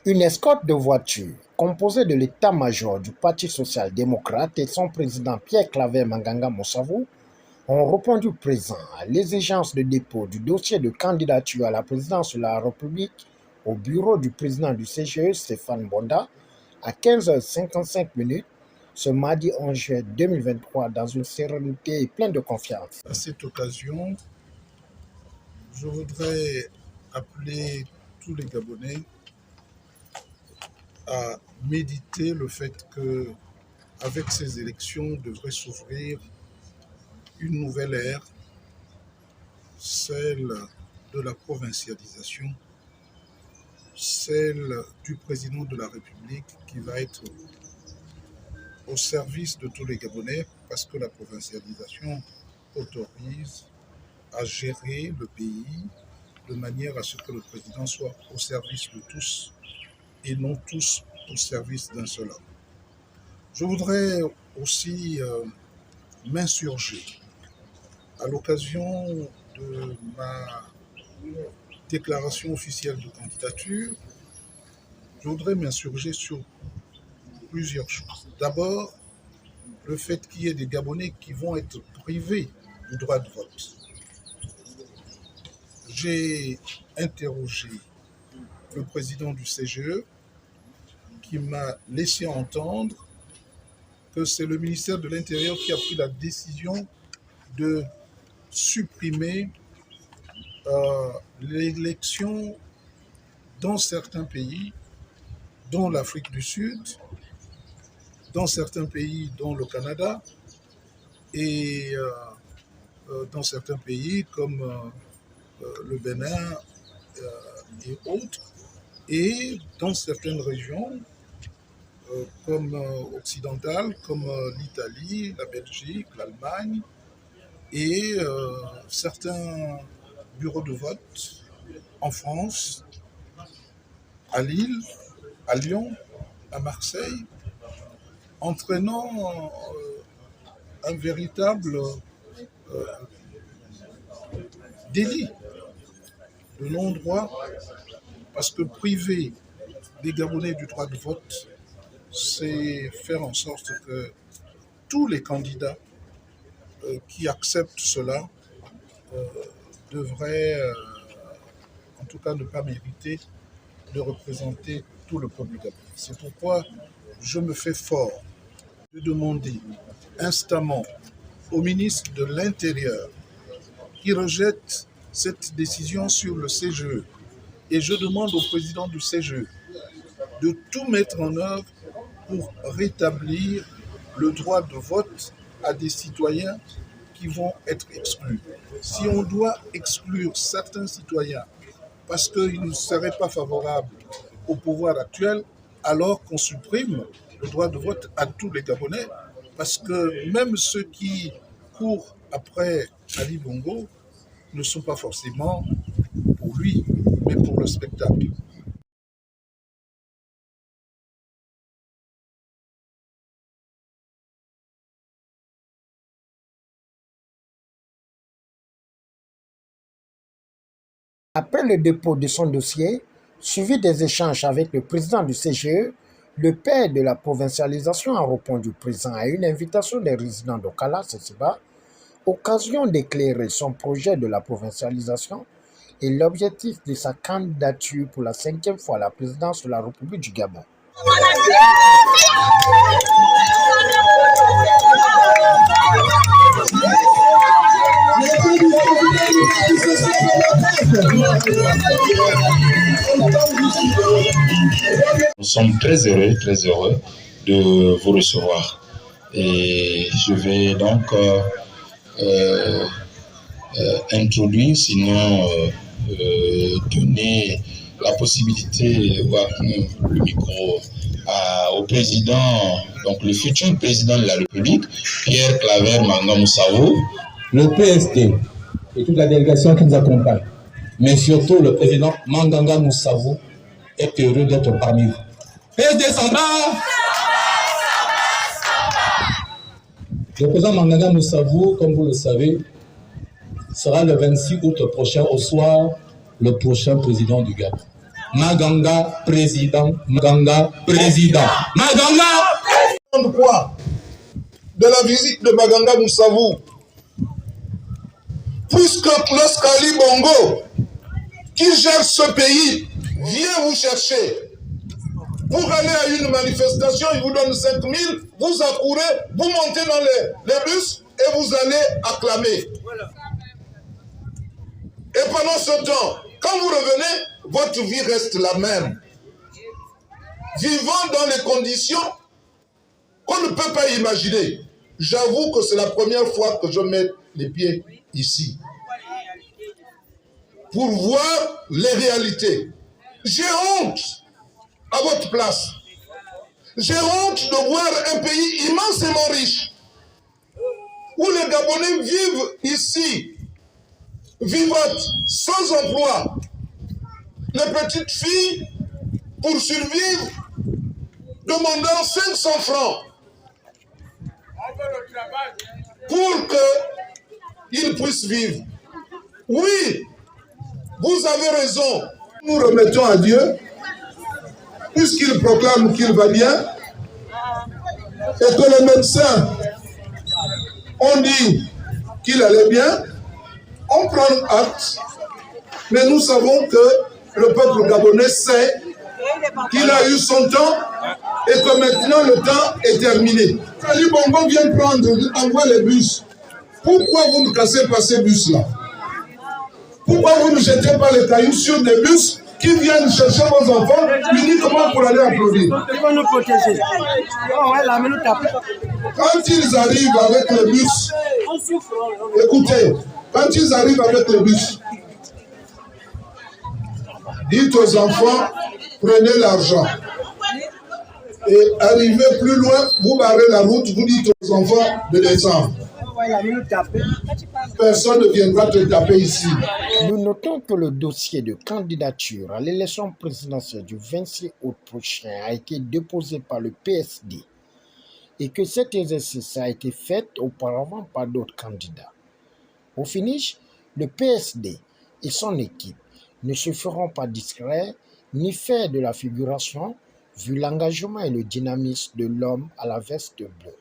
Une escorte de voitures, composée de l'état-major du Parti social-démocrate et son président Pierre-Claver Manganga Moussavou, ont répondu présent à l'exigence de dépôt du dossier de candidature à la présidence de la République au bureau du président du CGE, Stéphane Bonda, à 15h55 ce mardi 11 juillet 2023 dans une sérénité pleine de confiance. À cette occasion, je voudrais appeler tous les Gabonais à méditer le fait que, avec ces élections, devrait s'ouvrir une nouvelle ère, celle de la provincialisation, celle du président de la République qui va être au service de tous les Gabonais, parce que la provincialisation autorise à gérer le pays de manière à ce que le président soit au service de tous et non tous au service d'un seul homme. Je voudrais aussi m'insurger à l'occasion de ma déclaration officielle de candidature. Je voudrais m'insurger sur plusieurs choses. D'abord, le fait qu'il y ait des Gabonais qui vont être privés du droit de vote. J'ai interrogé le président du CGE qui m'a laissé entendre que c'est le ministère de l'Intérieur qui a pris la décision de supprimer l'élection dans certains pays, dont l'Afrique du Sud, dans certains pays, dont le Canada, et dans certains pays comme le Bénin et autres, et dans certaines régions comme occidentales, comme l'Italie, la Belgique, l'Allemagne, et certains bureaux de vote en France, à Lille, à Lyon, à Marseille, entraînant un véritable délit de non-droit, parce que priver les Gabonais du droit de vote, c'est faire en sorte que tous les candidats qui acceptent cela devraient, en tout cas, ne pas mériter de représenter tout le peuple gabonais. C'est pourquoi je me fais fort de demander instamment au ministre de l'Intérieur qui rejette cette décision sur le CGE, et je demande au président du CGE de tout mettre en œuvre pour rétablir le droit de vote à des citoyens qui vont être exclus. Si on doit exclure certains citoyens parce qu'ils ne seraient pas favorables au pouvoir actuel, alors qu'on supprime le droit de vote à tous les Gabonais, parce que même ceux qui courent après Ali Bongo ne sont pas forcément pour lui, mais pour le spectacle. Après le dépôt de son dossier, suivi des échanges avec le président du CGE, le père de la provincialisation a répondu présent à une invitation des résidents d'Okala, Sessiba, occasion d'éclairer son projet de la provincialisation et l'objectif de sa candidature pour la 5e fois à la présidence de la République du Gabon. Nous sommes très heureux de vous recevoir. Et je vais donc introduire, sinon donner la possibilité, le micro au président, donc le futur président de la République, Pierre-Claver Manganga Moussavou, le PSD et toute la délégation qui nous accompagne, mais surtout le président Manganga Moussavou est heureux d'être parmi vous. PSD Samba! Le président Manganga Moussavou, comme vous le savez, sera le 26 août prochain au soir le prochain président du Gabon. Maganga président, Maganga président, Maganga. Quoi de la visite de Maganga Moussavou, puisque lorsqu'Ali Bongo, qui gère ce pays, vient vous chercher pour aller à une manifestation, il vous donne 5 000, vous accourez, vous montez dans les bus et vous allez acclamer. Et pendant ce temps, quand vous revenez, votre vie reste la même. Vivant dans les conditions qu'on ne peut pas imaginer. J'avoue que c'est la première fois que je mets les pieds ici. Pour voir les réalités. J'ai honte à votre place. J'ai honte de voir un pays immensément riche, où les Gabonais vivent ici, vivotent sans emploi. Les petites filles, pour survivre, demandant 500 francs pour qu'ils puissent vivre. Oui, vous avez raison. Nous remettons à Dieu, puisqu'il proclame qu'il va bien, et que les médecins ont dit qu'il allait bien, on prend acte, mais nous savons que le peuple gabonais sait qu'il a eu son temps et que maintenant le temps est terminé. Ali Bongo vient envoie les bus. Pourquoi vous ne cassez pas ces bus-là? Pourquoi vous ne jetez pas les cailloux sur des bus qui viennent chercher vos enfants uniquement pour aller applaudir? Ils vont nous protéger. Quand ils arrivent avec le bus, écoutez, quand ils arrivent avec le bus, dites aux enfants, prenez l'argent. Et arrivez plus loin, vous barrez la route, vous dites aux enfants de descendre. Personne ne viendra te taper ici. Nous notons que le dossier de candidature à l'élection présidentielle du 26 août prochain a été déposé par le PSD et que cet exercice a été fait auparavant par d'autres candidats. Au finish, le PSD et son équipe ne se feront pas discrets ni faire de la figuration vu l'engagement et le dynamisme de l'homme à la veste bleue.